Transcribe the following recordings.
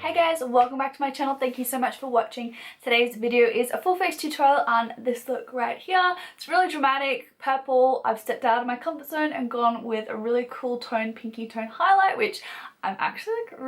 Hey guys, welcome back to my channel. Thank you so much for watching. Today's video is a full face tutorial on this look right here. It's really dramatic, purple. I've stepped out of my comfort zone and gone with a really cool tone, pinky tone highlight, which I'm actually like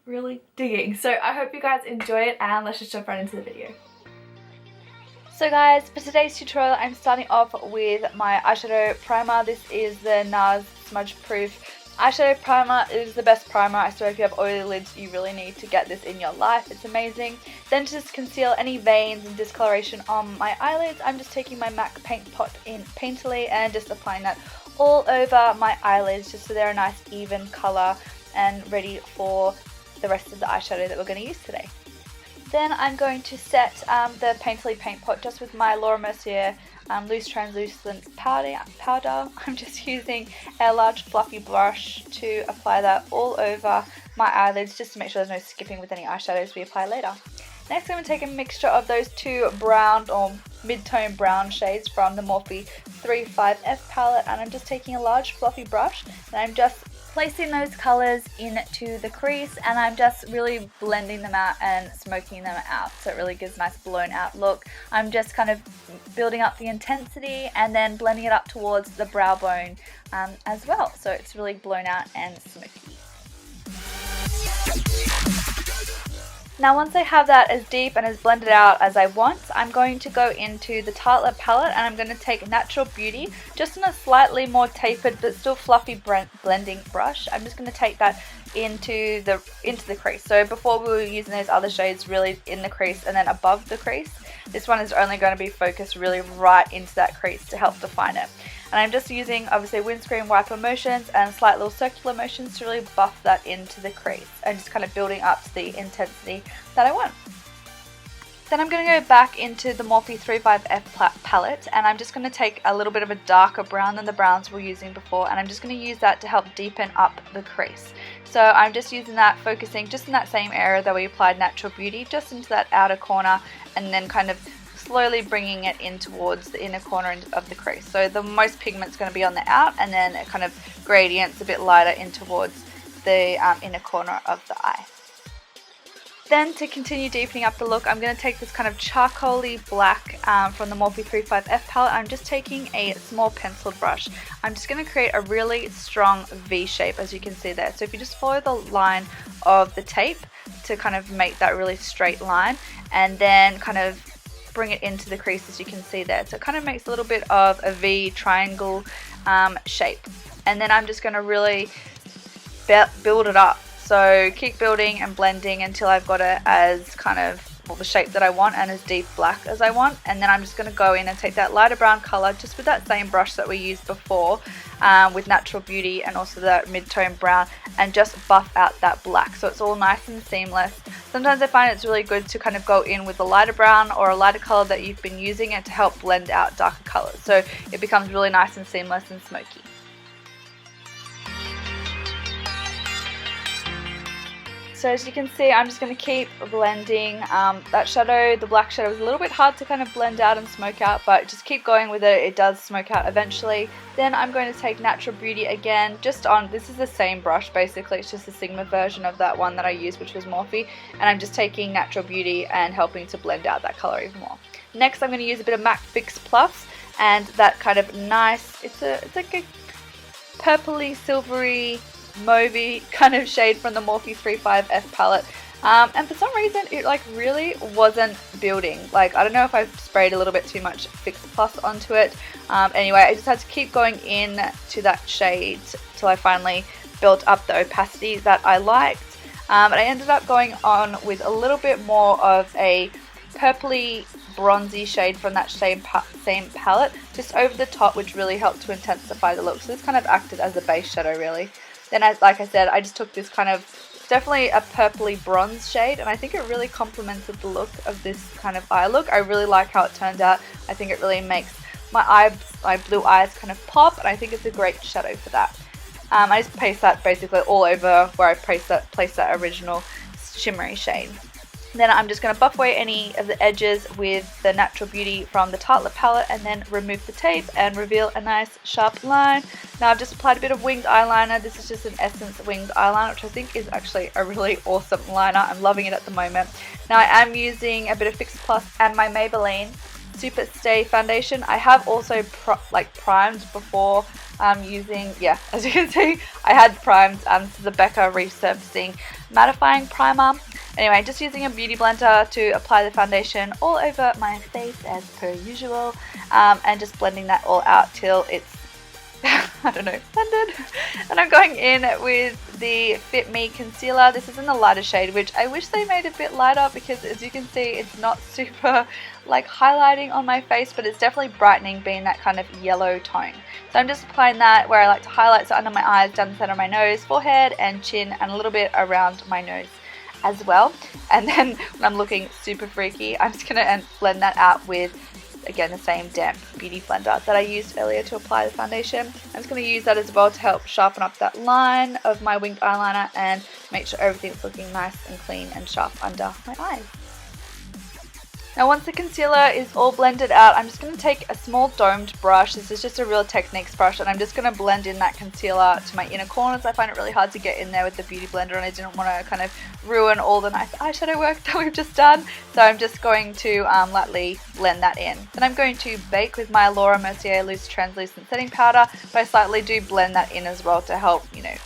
really digging. So I hope you guys enjoy it and let's just jump right into the video. So guys, for today's tutorial I'm starting off with my eyeshadow primer. This is the Nars Smudge Proof eyeshadow primer. It is the best primer. I swear if you have oily lids you really need to get this in your life. It's amazing. Then to just conceal any veins and discoloration on my eyelids, I'm just taking my MAC paint pot in Painterly and just applying that all over my eyelids just so they're a nice even colour and ready for the rest of the eyeshadow that we're going to use today. Then I'm going to set the Painterly paint pot just with my Mercier loose translucent powder. I'm just using a large fluffy brush to apply that all over my eyelids just to make sure there's no skipping with any eyeshadows we apply later. Next I'm going to take a mixture of those two brown or mid-tone brown shades from the Morphe 35F palette, and I'm just taking a large fluffy brush and I'm just placing those colours into the crease and I'm just really blending them out and smoking them out so it really gives a nice blown out look. I'm just kind of building up the intensity and then blending it up towards the brow bone as well, so it's really blown out and smoky. Now once I have that as deep and as blended out as I want, I'm going to go into the Tartlette palette and I'm going to take Natural Beauty, just in a slightly more tapered but still fluffy blending brush. I'm just going to take that into the crease. So before we were using those other shades really in the crease and then above the crease, this one is only going to be focused really right into that crease to help define it. And I'm just using obviously windscreen wiper motions and slight little circular motions to really buff that into the crease and just kind of building up to the intensity that I want. Then I'm going to go back into the Morphe 35F palette and I'm just going to take a little bit of a darker brown than the browns we were using before, and I'm just going to use that to help deepen up the crease. So I'm just using that, focusing just in that same area that we applied Natural Beauty, just into that outer corner, and then kind of slowly bringing it in towards the inner corner of the crease. So the most pigment's going to be on the out and then it kind of gradients a bit lighter in towards the inner corner of the eye. Then to continue deepening up the look, I'm going to take this kind of charcoaly black from the Morphe 35F palette. I'm just taking a small penciled brush. I'm just going to create a really strong V shape, as you can see there. So if you just follow the line of the tape to kind of make that really straight line and then kind of bring it into the crease, as you can see there. So it kind of makes a little bit of a V triangle shape. And then I'm just going to really build it up. So keep building and blending until I've got it as kind of the shape that I want and as deep black as I want. And then I'm just going to go in and take that lighter brown color just with that same brush that we used before with Natural Beauty and also that mid-tone brown, and just buff out that black so it's all nice and seamless. Sometimes I find it's really good to kind of go in with a lighter brown or a lighter color that you've been using and to help blend out darker colors so it becomes really nice and seamless and smoky. So as you can see, I'm just going to keep blending that shadow. The black shadow is a little bit hard to kind of blend out and smoke out, but just keep going with it. It does smoke out eventually. Then I'm going to take Natural Beauty again, just on, this is the same brush basically, it's just a Sigma version of that one that I used, which was Morphe, and I'm just taking Natural Beauty and helping to blend out that color even more. Next I'm going to use a bit of MAC Fix Plus and that kind of nice, it's like a purpley silvery mauvey kind of shade from the Morphe 35F palette, and for some reason it like really wasn't building. Like I don't know if I sprayed a little bit too much Fix Plus onto it. Anyway, I just had to keep going in to that shade till I finally built up the opacity that I liked, and I ended up going on with a little bit more of a purpley bronzy shade from that same palette just over the top, which really helped to intensify the look. So this kind of acted as a base shadow really. Then like I said, I just took this kind of, definitely a purpley bronze shade, and I think it really complemented the look of this kind of eye look. I really like how it turned out. I think it really makes my blue eyes kind of pop, and I think it's a great shadow for that. I just paste that basically all over where I placed that original shimmery shade. Then I'm just going to buff away any of the edges with the Natural Beauty from the Tartlette palette, and then remove the tape and reveal a nice sharp line. Now I've just applied a bit of winged eyeliner. This is just an Essence winged eyeliner, which I think is actually a really awesome liner. I'm loving it at the moment. Now I am using a bit of Fix Plus and my Maybelline Super Stay foundation. I have also primed before using, yeah, as you can see, I had primed the Becca Resurfacing mattifying primer. Anyway, just using a beauty blender to apply the foundation all over my face as per usual, and just blending that all out till it's I don't know, blended. And I'm going in with the Fit Me concealer. This is in the lighter shade, which I wish they made a bit lighter, because as you can see, it's not super like highlighting on my face, but it's definitely brightening, being that kind of yellow tone. So I'm just applying that where I like to highlight, so under my eyes, down the center of my nose, forehead and chin, and a little bit around my nose as well. And then when I'm looking super freaky, I'm just going to blend that out with, again, the same damp beauty blender that I used earlier to apply the foundation. I'm just going to use that as well to help sharpen up that line of my winged eyeliner and make sure everything's looking nice and clean and sharp under my eyes. Now once the concealer is all blended out, I'm just going to take a small domed brush. This is just a Real Techniques brush, and I'm just going to blend in that concealer to my inner corners. I find it really hard to get in there with the beauty blender, and I didn't want to kind of ruin all the nice eyeshadow work that we've just done. So I'm just going to lightly blend that in. Then I'm going to bake with my Laura Mercier Loose Translucent Setting Powder, but I slightly do blend that in as well to help, you know,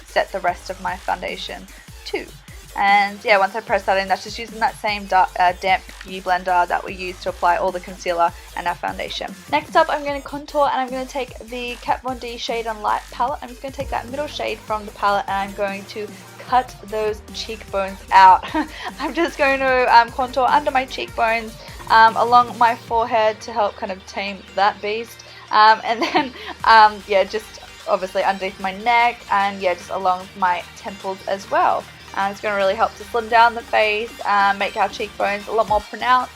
set the rest of my foundation too. And yeah, once I press that in, that's just using that same damp beauty blender that we used to apply all the concealer and our foundation. Next up, I'm going to contour, and I'm going to take the Kat Von D Shade on Light palette. I'm just going to take that middle shade from the palette, and I'm going to cut those cheekbones out. I'm just going to contour under my cheekbones, along my forehead to help kind of tame that beast, and then yeah, just obviously underneath my neck, and yeah, just along my temples as well. It's going to really help to slim down the face, make our cheekbones a lot more pronounced.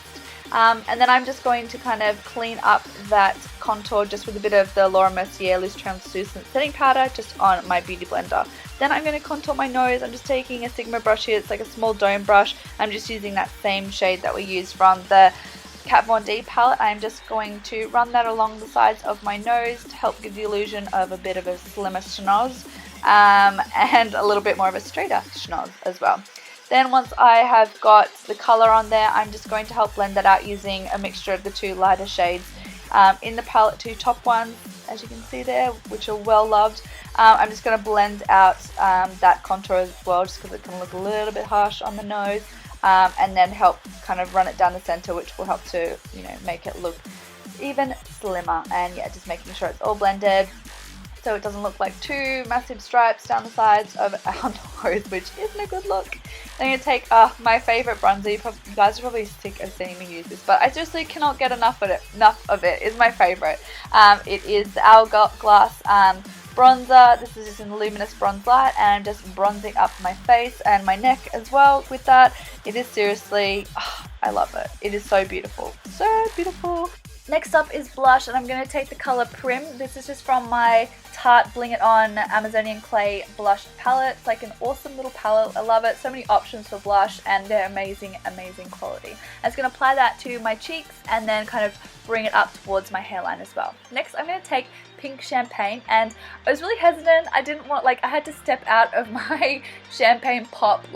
And then I'm just going to kind of clean up that contour just with a bit of the Laura Mercier Loose Translucent Setting Powder just on my beauty blender. Then I'm going to contour my nose. I'm just taking a Sigma brush here. It's like a small dome brush. I'm just using that same shade that we used from the Kat Von D palette. I'm just going to run that along the sides of my nose to help give the illusion of a bit of a slimmer schnoz. And a little bit more of a straighter schnoz as well. Then once I have got the colour on there, I'm just going to help blend that out using a mixture of the two lighter shades in the palette, two top ones, as you can see there, which are well loved. I'm just going to blend out that contour as well, just because it can look a little bit harsh on the nose, and then help kind of run it down the centre, which will help to, you know, make it look even slimmer. And yeah, just making sure it's all blended, so it doesn't look like two massive stripes down the sides of our nose, which isn't a good look. Then I'm going to take my favourite bronzer. You guys are probably sick of seeing me use this, but I seriously cannot get enough of it. It's my favourite. It is the Hourglass bronzer. This is just in Luminous Bronze Light, and I'm just bronzing up my face and my neck as well with that. It is seriously, I love it. It is so beautiful. So beautiful. Next up is blush, and I'm going to take the colour Prim. This is just from my Tarte Bling It On Amazonian Clay blush palette. It's like an awesome little palette. I love it. So many options for blush, and they're amazing, amazing quality. I'm just going to apply that to my cheeks and then kind of bring it up towards my hairline as well. Next, I'm going to take Pink Champagne, and I was really hesitant. I didn't want, I had to step out of my champagne pop,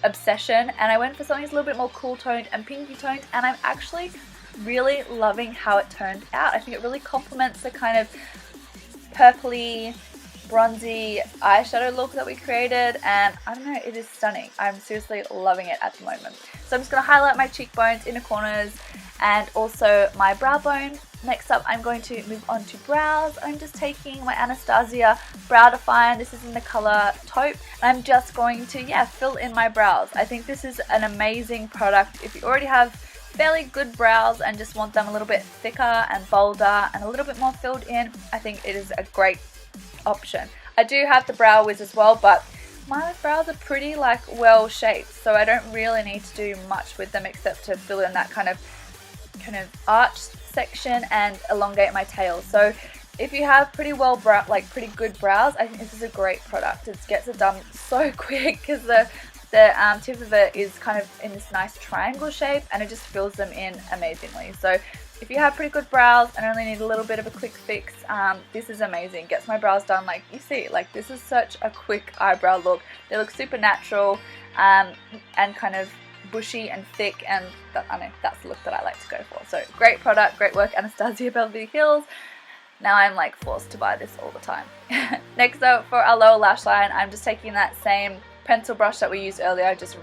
obsession, and I went for something that's a little bit more cool toned and pinky toned, and I'm actually really loving how it turned out. I think it really complements the kind of purpley, bronzy eyeshadow look that we created, and I don't know, it is stunning. I'm seriously loving it at the moment. So I'm just going to highlight my cheekbones, inner corners, and also my brow bone. Next up, I'm going to move on to brows. I'm just taking my Anastasia Brow Define. This is in the colour Taupe. I'm just going to, fill in my brows. I think this is an amazing product if you already have fairly good brows and just want them a little bit thicker and bolder and a little bit more filled in. I think it is a great option. I do have the Brow Wiz as well, but my brows are pretty well shaped, so I don't really need to do much with them except to fill in that kind of arch section and elongate my tail. So if you have pretty good brows, I think this is a great product. It gets it done so quick because The tip of it is kind of in this nice triangle shape, and it just fills them in amazingly. So if you have pretty good brows and only need a little bit of a quick fix, this is amazing. Gets my brows done like you see. Like, this is such a quick eyebrow look. They look super natural and kind of bushy and thick, and I know that's the look that I like to go for. So great product, great work, Anastasia Beverly Hills. Now I'm like forced to buy this all the time. Next up, for our lower lash line, I'm just taking that same pencil brush that we used earlier. I just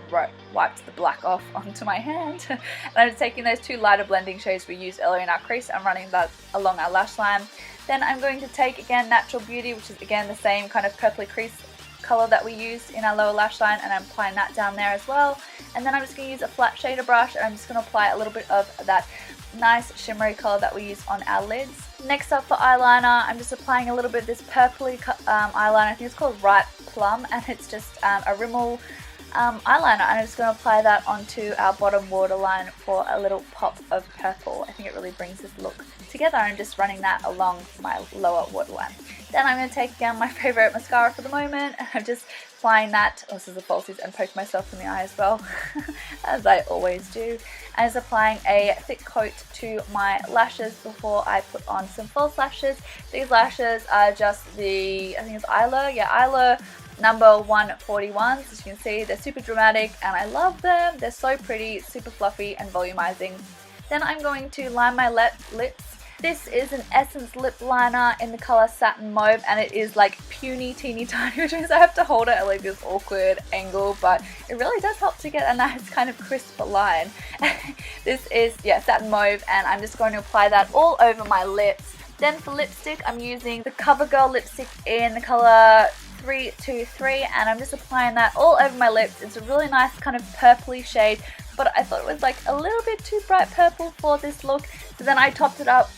wiped the black off onto my hand. And I'm just taking those two lighter blending shades we used earlier in our crease and running that along our lash line. Then I'm going to take, again, Natural Beauty, which is again the same kind of purpley crease color that we used in our lower lash line, and I'm applying that down there as well. And then I'm just going to use a flat shader brush, and I'm just going to apply a little bit of that nice shimmery color that we use on our lids. Next up, for eyeliner, I'm just applying a little bit of this purpley eyeliner. I think it's called Ripe Plum, and it's just a Rimmel eyeliner, and I'm just going to apply that onto our bottom waterline for a little pop of purple. I think it really brings this look together. I'm just running that along my lower waterline. Then I'm going to take again my favorite mascara for the moment, and I'm just applying that. Oh, this is the Falsies, and poke myself in the eye as well, as I always do. And just applying a thick coat to my lashes before I put on some false lashes. These lashes are just the, I think it's Eyelure, yeah, Eyelure number 141s. As you can see, they're super dramatic and I love them. They're so pretty, super fluffy and volumizing. Then I'm going to line my lips. This is an Essence lip liner in the color Satin Mauve, and it is like puny, teeny tiny, which means I have to hold it at like this awkward angle, but it really does help to get a nice kind of crisp line. This is, yeah, Satin Mauve, and I'm just going to apply that all over my lips. Then for lipstick, I'm using the CoverGirl lipstick in the color 323, and I'm just applying that all over my lips. It's a really nice kind of purpley shade, but I thought it was like a little bit too bright purple for this look. So then I topped it off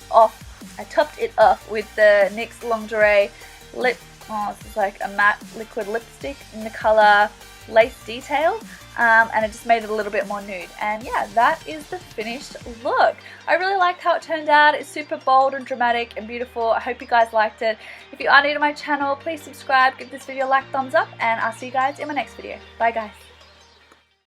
with the NYX Lingerie lip. Oh, this is like a matte liquid lipstick in the color Lace Detail, and it just made it a little bit more nude. And yeah, that is the finished look. I really liked how it turned out. It's super bold and dramatic and beautiful. I hope you guys liked it. If you are new to my channel, please subscribe, give this video a like, thumbs up, and I'll see you guys in my next video. Bye guys.